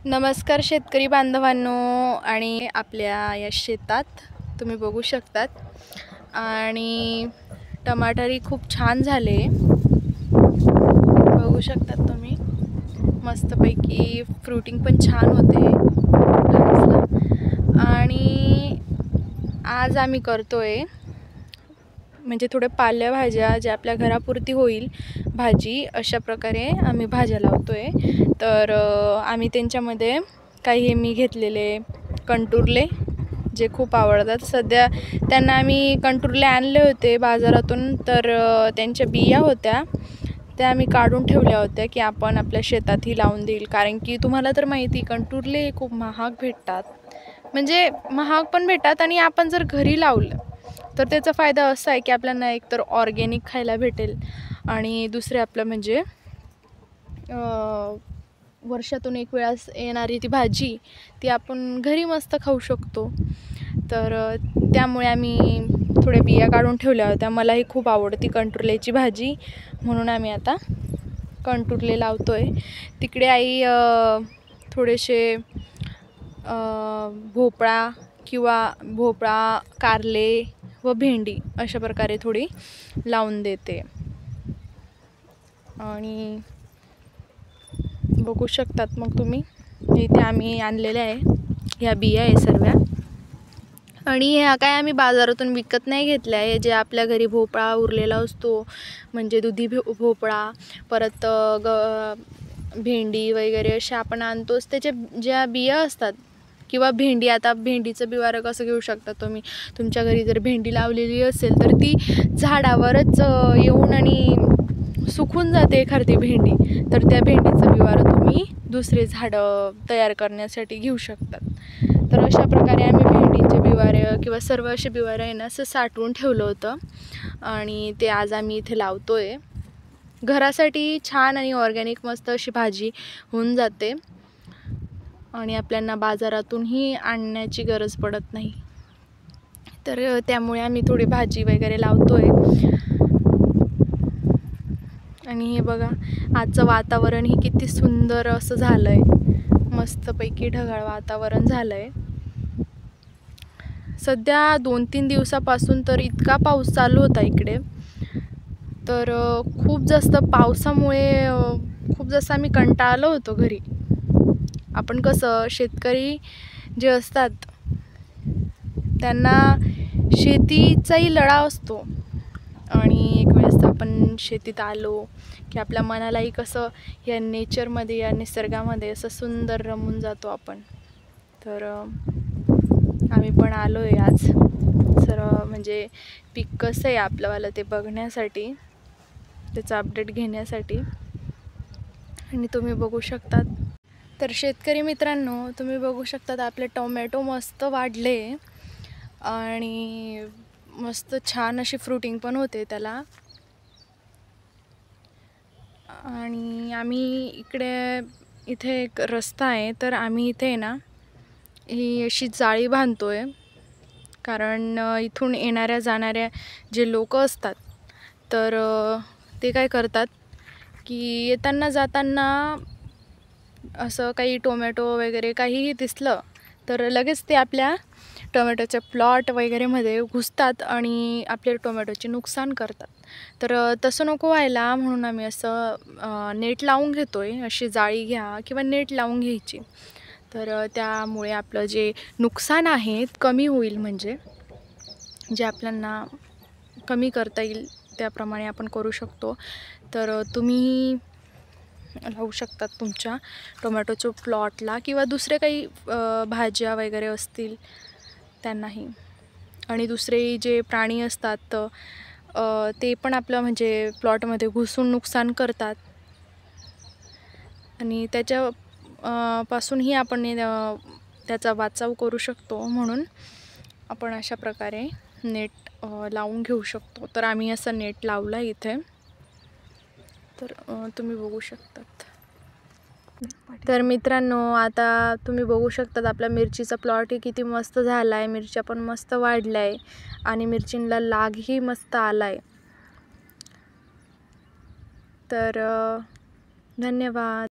नमस्कार शेतकरी बांधवांनो, आणि आपल्या या शेतात तुम्ही बघू शकतात आणि टमाटरी खूप छान झाले, बघू शकतात तुम्ही। मस्तपैकी फ्रुटिंग पण छान होते आणि आज आम्ही करतोय म्हणजे थोडे पालेभाज्या जे आपल्या घरापुरती होईल भाजी, अशा प्रकारे आम्ही भाज्या लावतोय। तर आम्ही त्यांच्यामध्ये काही मी घेतलेले कंटुरले जे खूप आवडतात। सध्या त्यांना आम्ही कंटुरले आणले होते बाजारातून, तर त्यांच्या बिया होत्या त्या आम्ही काढून ठेवल्या होत्या की आपण आपल्या शेतातही लावून देईल, कारण की तुम्हाला तर माहिती कंटुरले खूप महाग भेटतात, म्हणजे महाग पण भेटतात आणि आपण जर घरी लावलं तर त्याचा फायदा असा आहे की आपल्याला एकतर ऑर्गॅनिक खायला भेटेल आणि दुसरे आपलं म्हणजे वर्षातून एक वेळास येणारी ती भाजी ती आपण घरी मस्त खाऊ शकतो। तर त्यामुळे आम्ही थोड्या बिया काढून ठेवल्या होत्या। मलाही खूप आवडती कंटुरल्याची भाजी, म्हणून आम्ही आता कंटुरले लावतोय। तिकडे आई थोडेसे भोपळा, कारले व भेंडी अशा प्रकारे थोडी लावून देते। आणि बघू शकतात मग तुम्ही, इथे आम्ही आणलेल्या आहे ह्या बिया आहे सर्व, आणि ह्या काय आम्ही बाजारातून विकत नाही घेतल्या आहे। जे आपल्या घरी भोपळा उरलेला असतो, म्हणजे दुधी भोपळा, परत भेंडी वगैरे अशा आपण आणतोच, त्याच्या ज्या बिया असतात किंवा भेंडी, आता भेंडीचं बिवारं कसं घेऊ शकता तुम्ही, तुमच्या घरी जर भेंडी लावलेली असेल तर ती झाडावरच येऊन आणि सुकून जाते एखादी भेंडी, तर त्या भेंडीचं बिवारं तुम्ही दुसरे झाडं तयार करण्यासाठी घेऊ शकतात। तर अशा प्रकारे आम्ही भेंडीचे बिवारे किंवा सर्व असे बिवारे आहे ना असं साठवून ठेवलं होतं, आणि ते आज आम्ही इथे लावतोय। घरासाठी छान आणि ऑर्गॅनिक मस्त अशी भाजी होऊन जाते आणि आपल्याला बाजारातूनही आणण्याची गरज पडत नाही। तर त्यामुळे आम्ही थोडी भाजी वगैरे लावतोय। आणि हे बघा, आजचं वातावरण ही किती सुंदर असं झालंय, मस्तपैकी ढगाळ वातावरण झालंय। सध्या 2-3 दिवसापासून तर इतका पाऊस चालू होता इकडे, तर खूप जास्त पावसामुळे खूप जास्त आम्ही कंटाळलो होतो घरी। आपण कसं शेतकरी जे असतात त्यांना शेतीचाही लळा असतो, आणि एक वेळेस आपण शेतीत आलो की आपल्या मनालाही कसं या नेचरमध्ये, या निसर्गामध्ये असं सुंदर रमून जातो आपण। तर आम्ही पण आलो आहे आज सर्व म्हणजे पीक कसं आहे आपलंवालं ते बघण्यासाठी, त्याचा अपडेट घेण्यासाठी, आणि तुम्ही बघू शकतात। तर शेतकरी मित्रांनो, तुम्ही बघू शकतात आपले टोमॅटो मस्त वाढले आणि मस्त छान अशी फ्रुटिंग पण होते त्याला। आणि आम्ही इथे एक रस्ता आहे, तर आम्ही इथे ना ही अशी जाळी बांधतोय, कारण इथून येणाऱ्या जाणाऱ्या जे लोक असतात तर ते काय करतात की येताना जाताना असं काही टोमॅटो वगैरे काहीही दिसलं तर लगेच ते आपल्या टोमॅटोच्या प्लॉट वगैरे मध्ये घुसतात आणि आपले टोमॅटोचे नुकसान करतात। तर तसं नको व्हायला म्हणून आम्ही असं नेट लावून घेतोय, अशी जाळी घ्या किंवा नेट लावून घ्यायची, तर त्यामुळे आपलं जे नुकसान आहे कमी होईल, म्हणजे जे आपल्याला कमी करता येईल त्याप्रमाणे आपण करू शकतो। तर तुम्ही लावू शकतात तुमच्या टोमॅटोच्या प्लॉटला किंवा दुसरे काही भाज्या वगैरे असतील त्यांनाही। आणि दुसरे जे प्राणी असतात ते पण आपलं म्हणजे प्लॉटमध्ये घुसून नुकसान करतात, आणि पासूनही आपण त्याचा वाचव करू शकतो, म्हणून आपण अशा प्रकारे नेट लावून घेऊ शकतो। तर आम्ही असं नेट लावला इथे, तर तुम्ही बघू शकतात। तर मित्रांनो, आता तुम्ही बघू शकतात आपला मिरचीचा प्लॉट किती मस्त झाला आहे, मिरच्या पण मस्त वाढल्या आहे आणि मिरचींना लागही मस्त आला आहे। तर धन्यवाद।